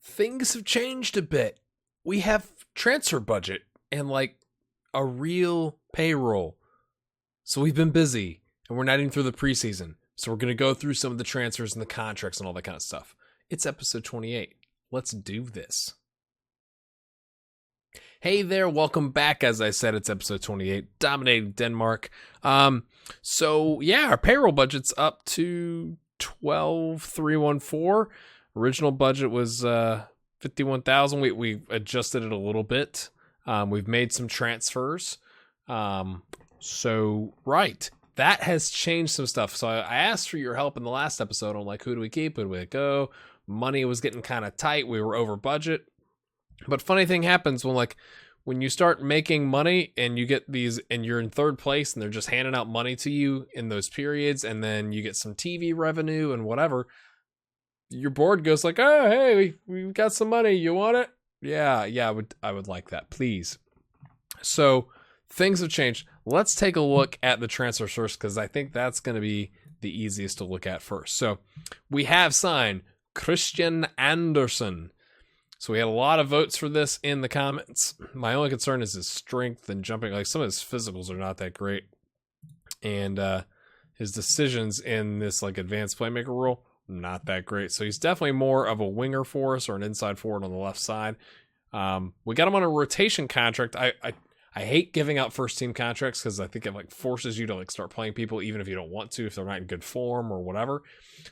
things have changed a bit. We have transfer budget and like a real payroll. So we've been busy and we're not even through the preseason. So we're going to go through some of the transfers and the contracts and all that kind of stuff. It's episode 28. Let's do this. Hey there, welcome back. As I said, it's episode 28, dominating Denmark. So our payroll budget's up to 12,314. Original budget was 51,000. We adjusted it a little bit. We've made some transfers. That has changed some stuff. So I asked for your help in the last episode on like, who do we keep? Who do we let go? Money was getting kind of tight. We were over budget. But funny thing happens when you start making money and you get these and you're in third place and they're just handing out money to you in those periods, and then you get some TV revenue and whatever, your board goes like, oh, hey, we got some money. You want it? Yeah, I would like that, please. So things have changed. Let's take a look at the transfer first, because I think that's going to be the easiest to look at first. So we have signed Christian Andersen. So we had a lot of votes for this in the comments. My only concern is his strength and jumping. Like, some of his physicals are not that great. And his decisions in this like advanced playmaker role, not that great. So he's definitely more of a winger for us, or an inside forward on the left side. We got him on a rotation contract. I hate giving out first team contracts because I think it like forces you to like start playing people even if you don't want to, if they're not in good form or whatever.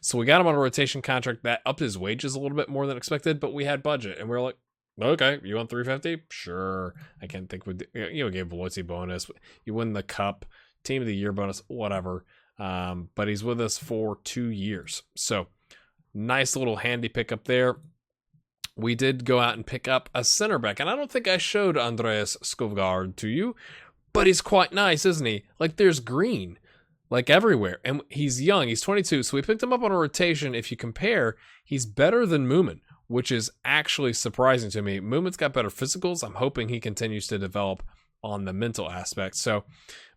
So we got him on a rotation contract that upped his wages a little bit more than expected, but we had budget and we were like, okay, you want 350? Sure. I can't think we gave loyalty bonus. You win the cup, team of the year bonus, whatever. But he's with us for 2 years. So nice little handy pickup there. We did go out and pick up a center back, and I don't think I showed Andreas Skovgaard to you, but he's quite nice, isn't he? Like, there's green, like, everywhere, and he's young. He's 22, so we picked him up on a rotation. If you compare, he's better than Moomin, which is actually surprising to me. Moomin's got better physicals. I'm hoping he continues to develop on the mental aspect. So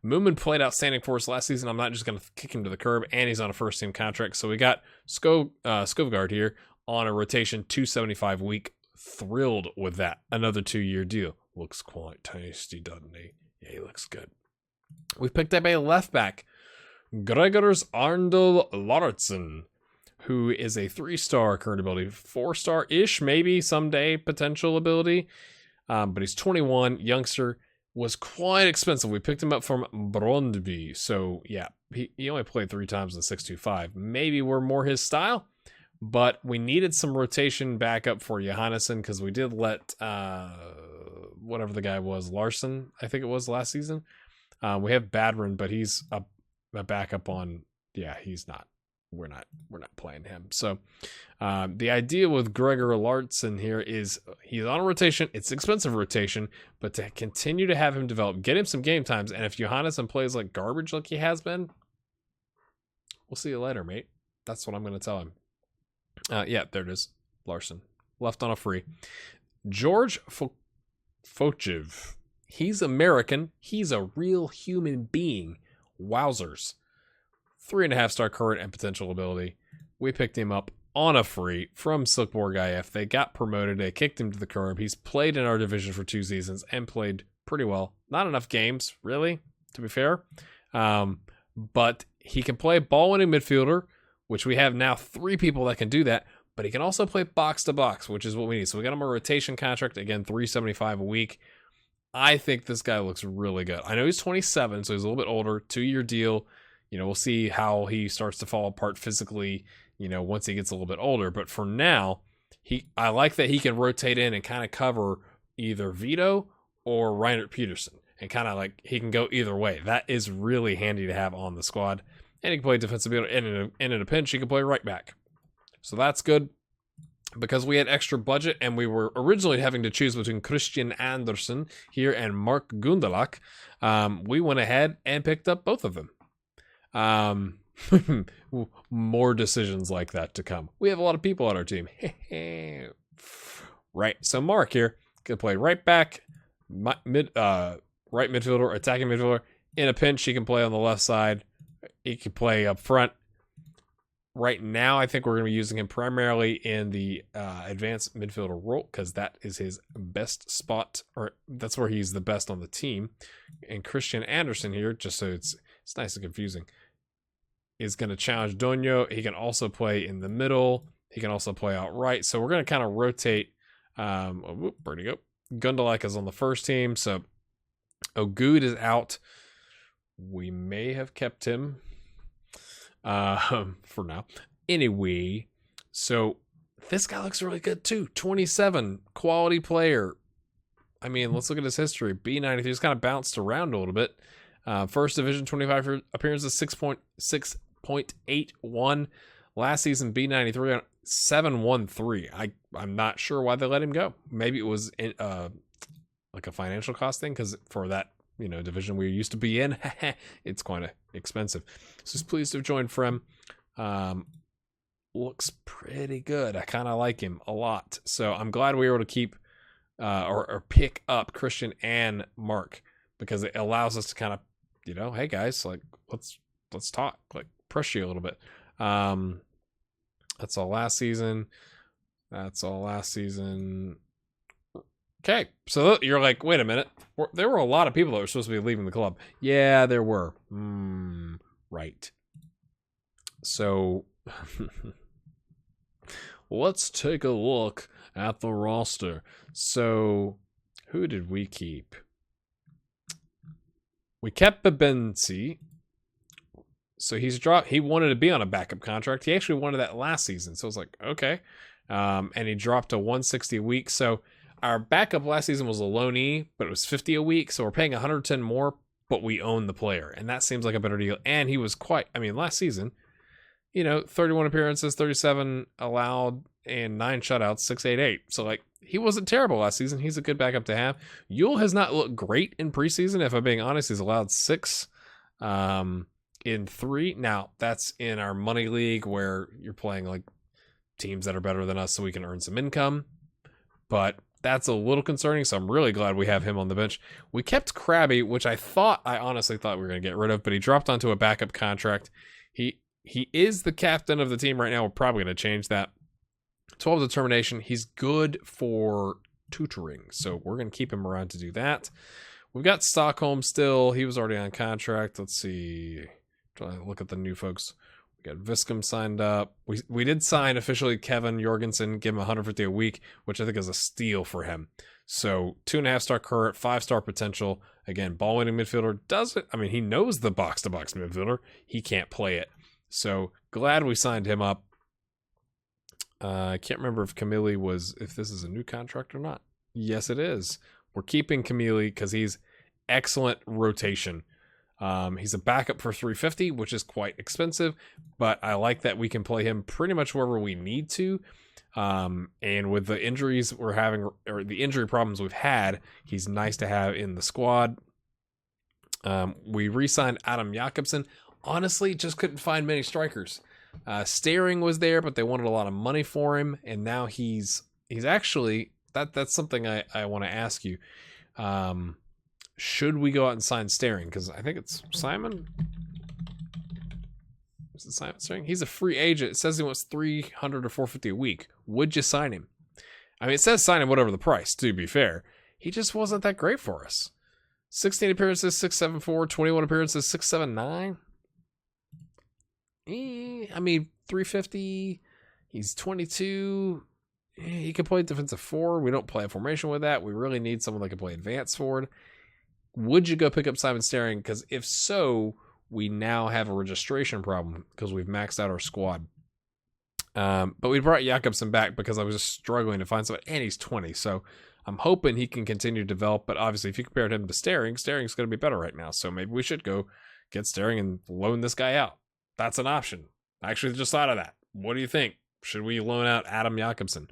Moomin played outstanding for us last season. I'm not just going to kick him to the curb, and he's on a first-team contract. So we got Skovgaard here on a rotation, 275 week. Thrilled with that. Another 2-year deal. Looks quite tasty, doesn't he? Yeah, he looks good. We picked up a left back, Gregers Arndal Lauritsen, who is a 3-star current ability, 4-star-ish, maybe someday potential ability. But he's 21, youngster, was quite expensive. We picked him up from Brondby. So yeah, he only played 3 times in 625. Maybe we're more his style. But we needed some rotation backup for Johannesson because we did let whatever the guy was, Larson, I think it was last season. We have Badron, but he's a backup on. Yeah, he's not. We're not playing him. So the idea with Gregor Larson here is he's on a rotation. It's expensive rotation, but to continue to have him develop, get him some game times, and if Johannesson plays like garbage like he has been, we'll see you later, mate. That's what I'm going to tell him. Yeah, there it is. Larson. Left on a free. George Fochev. He's American. He's a real human being. Wowzers. 3.5-star current and potential ability. We picked him up on a free from Silkeborg IF. They got promoted. They kicked him to the curb. He's played in our division for 2 seasons and played pretty well. Not enough games, really, to be fair. But he can play ball-winning midfielder, which we have now 3 people that can do that, but he can also play box to box, which is what we need. So we got him a rotation contract, again, $375 a week. I think this guy looks really good. I know he's 27, so he's a little bit older, 2-year deal. We'll see how he starts to fall apart physically, once he gets a little bit older. But for now, I like that he can rotate in and kind of cover either Vito or Reinhard Peterson, and kind of like he can go either way. That is really handy to have on the squad. And he can play defensive middle, and in a pinch, he can play right back. So that's good. Because we had extra budget, and we were originally having to choose between Christian Andersen here and Mark Gundelach, we went ahead and picked up both of them. More decisions like that to come. We have a lot of people on our team. Right. So Mark here can play right back, right midfielder, attacking midfielder. In a pinch, he can play on the left side. He can play up front. Right now, I think we're going to be using him primarily in the advanced midfielder role because that is his best spot, or that's where he's the best on the team. And Christian Andersen here, just so it's nice and confusing, is going to challenge Donio. He can also play in the middle. He can also play out right. So we're going to kind of rotate. Where'd he go? Gundalak is on the first team. So Ogud is out. We may have kept him for now. Anyway, so this guy looks really good too. 27, quality player. I mean, let's look at his history. B93, he's kind of bounced around a little bit. First division, 25 appearances, 6.81. Last season, B93, 713. I'm not sure why they let him go. Maybe it was like a financial cost thing, because for that division we used to be in, it's quite expensive. So just pleased to have joined Frem. Looks pretty good. I kind of like him a lot. So I'm glad we were able to keep or pick up Christian and Mark, because it allows us to kind of, hey guys, like let's talk, like pressure you a little bit. That's all last season. Okay, so you're like, wait a minute. There were a lot of people that were supposed to be leaving the club. Yeah, there were. Right. So let's take a look at the roster. So who did we keep? We kept Babensi. So he's dropped. He wanted to be on a backup contract. He actually wanted that last season. So I was like, okay. And he dropped to 160 a week. So our backup last season was a loanee, but it was 50 a week. So we're paying 110 more, but we own the player. And that seems like a better deal. And he was last season, 31 appearances, 37 allowed, and 9 shutouts, 688. So like, he wasn't terrible last season. He's a good backup to have. Yule has not looked great in preseason. If I'm being honest, he's allowed 6 in 3. Now that's in our money league where you're playing like teams that are better than us so we can earn some income. But that's a little concerning, so I'm really glad we have him on the bench. We kept Krabby, which I honestly thought we were going to get rid of, but he dropped onto a backup contract. He is the captain of the team right now. We're probably going to change that. 12 determination. He's good for tutoring, so we're going to keep him around to do that. We've got Stockholm still. He was already on contract. Let's see. Try to look at the new folks. We got Viscom signed up. We did sign officially Kevin Jorgensen, give him 150 a week, which I think is a steal for him. So 2.5-star current, 5-star potential. Again, ball winning midfielder. He knows the box to box midfielder. He can't play it. So glad we signed him up. I can't remember if this is a new contract or not. Yes, it is. We're keeping Camille because he's excellent rotation. He's a backup for 350, which is quite expensive, but I like that we can play him pretty much wherever we need to. And with the injuries we're having, or the injury problems we've had, he's nice to have in the squad. We re-signed Adam Jakobsen. Honestly, just couldn't find many strikers. Staring was there, but they wanted a lot of money for him, and now he's actually, that's something I want to ask you. Should we go out and sign Staring? Because I think it's Simon. Is it Simon Staring? He's a free agent. It says he wants 300 or 450 a week. Would you sign him? I mean, it says sign him whatever the price, to be fair. He just wasn't that great for us. 16 appearances, 674. 21 appearances, 679. 350. He's 22. He can play defensive forward. We don't play a formation with that. We really need someone that can play advanced forward. Would you go pick up Simon Staring? Because if so, we now have a registration problem because we've maxed out our squad. But we brought Jakobsen back because I was just struggling to find someone, and he's 20. So I'm hoping he can continue to develop. But obviously, if you compared him to Staring's going to be better right now. So maybe we should go get Staring and loan this guy out. That's an option. I actually just thought of that. What do you think? Should we loan out Adam Jakobsen?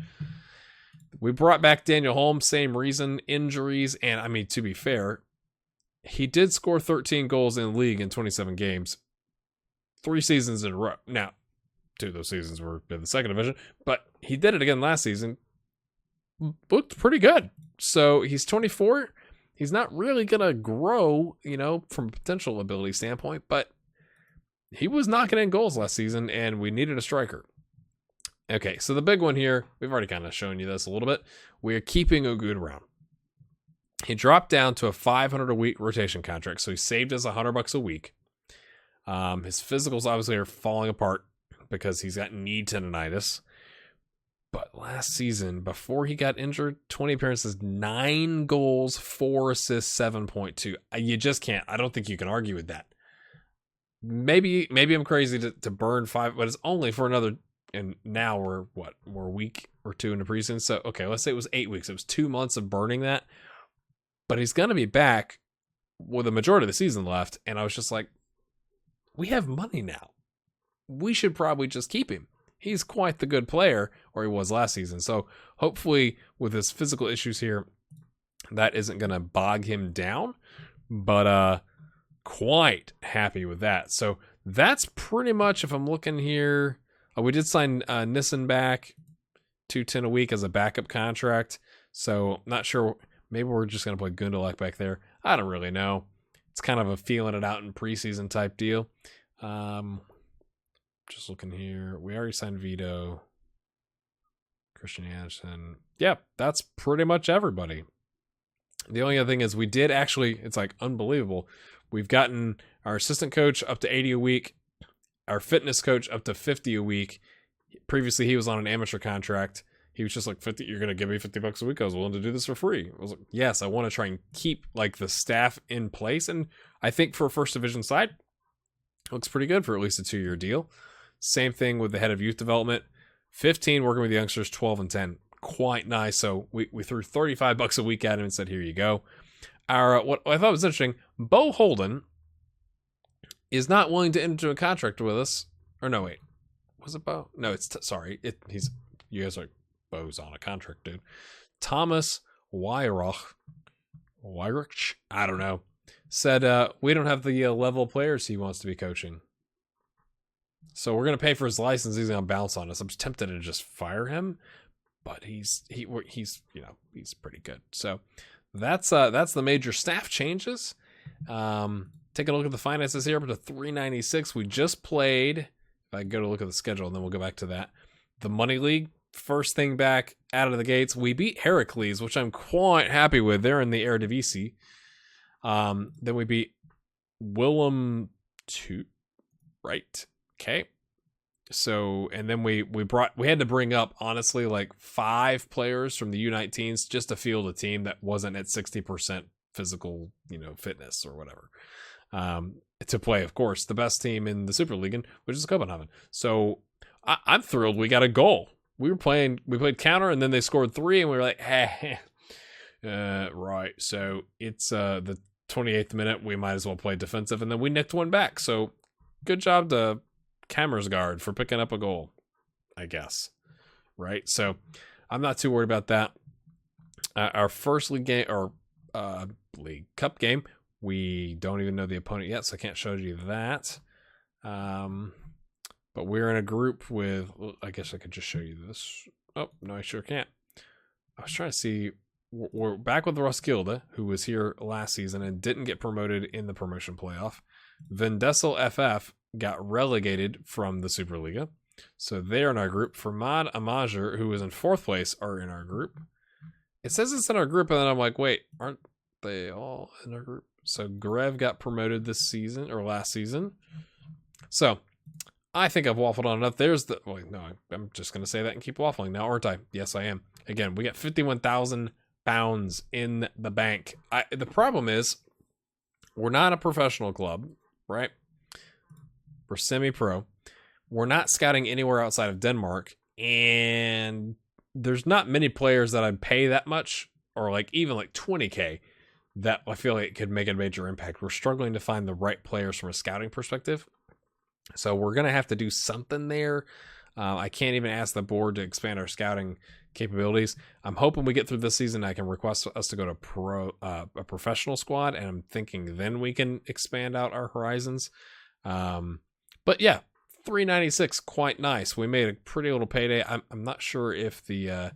We brought back Daniel Holm, same reason, injuries, and to be fair, he did score 13 goals in the league in 27 games, 3 seasons in a row. Now, 2 of those seasons were in the second division, but he did it again last season. Looked pretty good. So he's 24. He's not really going to grow, from a potential ability standpoint, but he was knocking in goals last season, and we needed a striker. Okay, so the big one here, we've already kind of shown you this a little bit. We're keeping Ogun around. He dropped down to a $500 a week rotation contract, so he saved us $100 a week. His physicals obviously are falling apart because he's got knee tendonitis. But last season, before he got injured, 20 appearances, 9 goals, 4 assists, 7.2. You just can't. I don't think you can argue with that. Maybe I'm crazy to burn 5, but it's only for another. And now we're a week or 2 in the preseason. So okay, let's say it was 8 weeks. It was 2 months of burning that. But he's gonna be back with a majority of the season left. And I was just like, we have money now. We should probably just keep him. He's quite the good player, or he was last season. So hopefully with his physical issues here, that isn't going to bog him down. But quite happy with that. So that's pretty much, if I'm looking here, we did sign Nissen back, $210 a week as a backup contract. So not sure. Maybe we're just going to play Gundelach back there. I don't really know. It's kind of a feeling it out in preseason type deal. Just looking here. We already signed Vito. Christian Andersen. Yep, that's pretty much everybody. The only other thing is we did actually, it's like unbelievable. We've gotten our assistant coach up to 80 a week. Our fitness coach up to 50 a week. Previously, he was on an amateur contract. He was just like, 50, you're going to give me $50 a week. I was willing to do this for free. I was like, yes, I want to try and keep like the staff in place. And I think for a first division side, looks pretty good for at least a 2-year deal. Same thing with the head of youth development. 15 working with youngsters, 12 and 10. Quite nice. So we threw $35 a week at him and said, here you go. Our what I thought was interesting, Bo Holden is not willing to enter into a contract with us. Or no, wait. Was it Bo? No, it's sorry. You guys are like, Bo's on a contract, dude. Thomas Weirach, I don't know, said we don't have the level of players he wants to be coaching. So we're going to pay for his license. He's going to bounce on us. I'm tempted to just fire him, but he's pretty good. So that's the major staff changes. Take a look at the finances here, up to 396. We just played. If I go to look at the schedule, and then we'll go back to that. The Money League, first thing back out of the gates, we beat Heracles, which I'm quite happy with. They're in the Eredivisie. Then we beat Willem 2, right? Okay. So, and then we had to bring up, honestly, like 5 players from the U19s just to field a team that wasn't at 60% physical, fitness or whatever. To play, of course, the best team in the Super League, which is Copenhagen. So I'm thrilled we got a goal. We played counter, and then they scored 3, and we were like, hey, right. So it's the 28th minute, we might as well play defensive, and then we nicked one back. So good job to Kammersgaard for picking up a goal, I guess. Right? So I'm not too worried about that. Our first league game, or League Cup game, we don't even know the opponent yet, so I can't show you that. But we're in a group with, I guess I could just show you this. Oh, no, I sure can't. I was trying to see. We're back with Roskilde, who was here last season and didn't get promoted in the promotion playoff. Vendessel FF got relegated from the Superliga. So they're in our group. Fermad Amager, who was in 4th place, are in our group. It says it's in our group, and then I'm like, wait, aren't they all in our group? So Grev got promoted this season, or last season. So I think I've waffled on enough. I'm just going to say that and keep waffling now, aren't I? Yes, I am. Again, we got 51,000 pounds in the bank. The problem is, we're not a professional club, right? We're semi-pro. We're not scouting anywhere outside of Denmark, and there's not many players that I'd pay that much, or like even like 20K, that I feel like could make a major impact. We're struggling to find the right players from a scouting perspective. So we're going to have to do something there. I can't even ask the board to expand our scouting capabilities. I'm hoping we get through this season. I can request us to go to a professional squad, and I'm thinking then we can expand out our horizons. But yeah, 396, quite nice. We made a pretty little payday. I'm not sure if the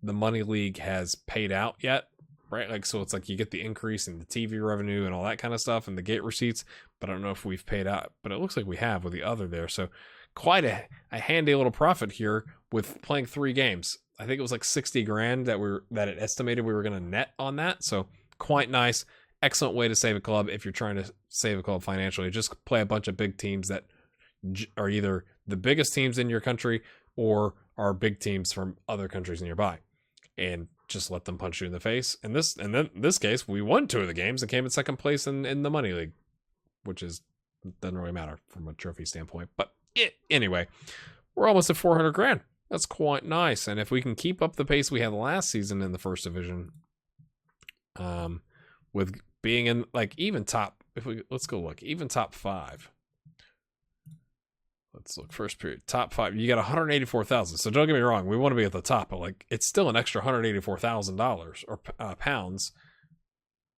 Money League has paid out yet. right? Like, so it's like you get the increase in the TV revenue and all that kind of stuff and the gate receipts, but I don't know if we've paid out, but it looks like we have with the other there. So quite a handy little profit here with playing 3 games. I think it was like 60 grand that it estimated we were going to net on that. So quite nice. Excellent way to save a club if you're trying to save a club financially. Just play a bunch of big teams that are either the biggest teams in your country or are big teams from other countries nearby, and just let them punch you in the face. And in this case, we won 2 of the games and came in second place in the money league, which doesn't really matter from a trophy standpoint. But anyway, we're almost at 400 grand. That's quite nice. And if we can keep up the pace we had last season in the first division, with being in like even top, let's go look, even top 5. Let's look first period, top 5. You got 184,000. So don't get me wrong, we want to be at the top, but like it's still an extra $184,000 or pounds,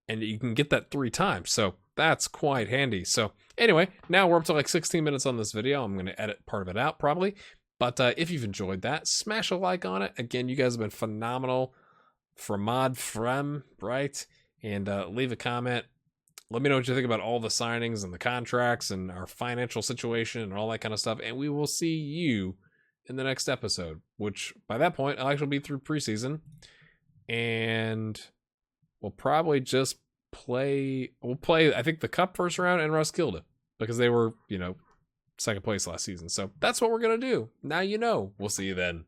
and you can get that 3 times. So that's quite handy. So anyway, now we're up to like 16 minutes on this video. I'm going to edit part of it out probably, but if you've enjoyed that, smash a like on it. Again, you guys have been phenomenal. Boldklubben Frem, right? And leave a comment. Let me know what you think about all the signings and the contracts and our financial situation and all that kind of stuff. And we will see you in the next episode, which by that point, I'll actually be through preseason. And we'll probably just we'll play, I think, the Cup first round and Roskilde, because they were, second place last season. So that's what we're going to do. Now you know. We'll see you then.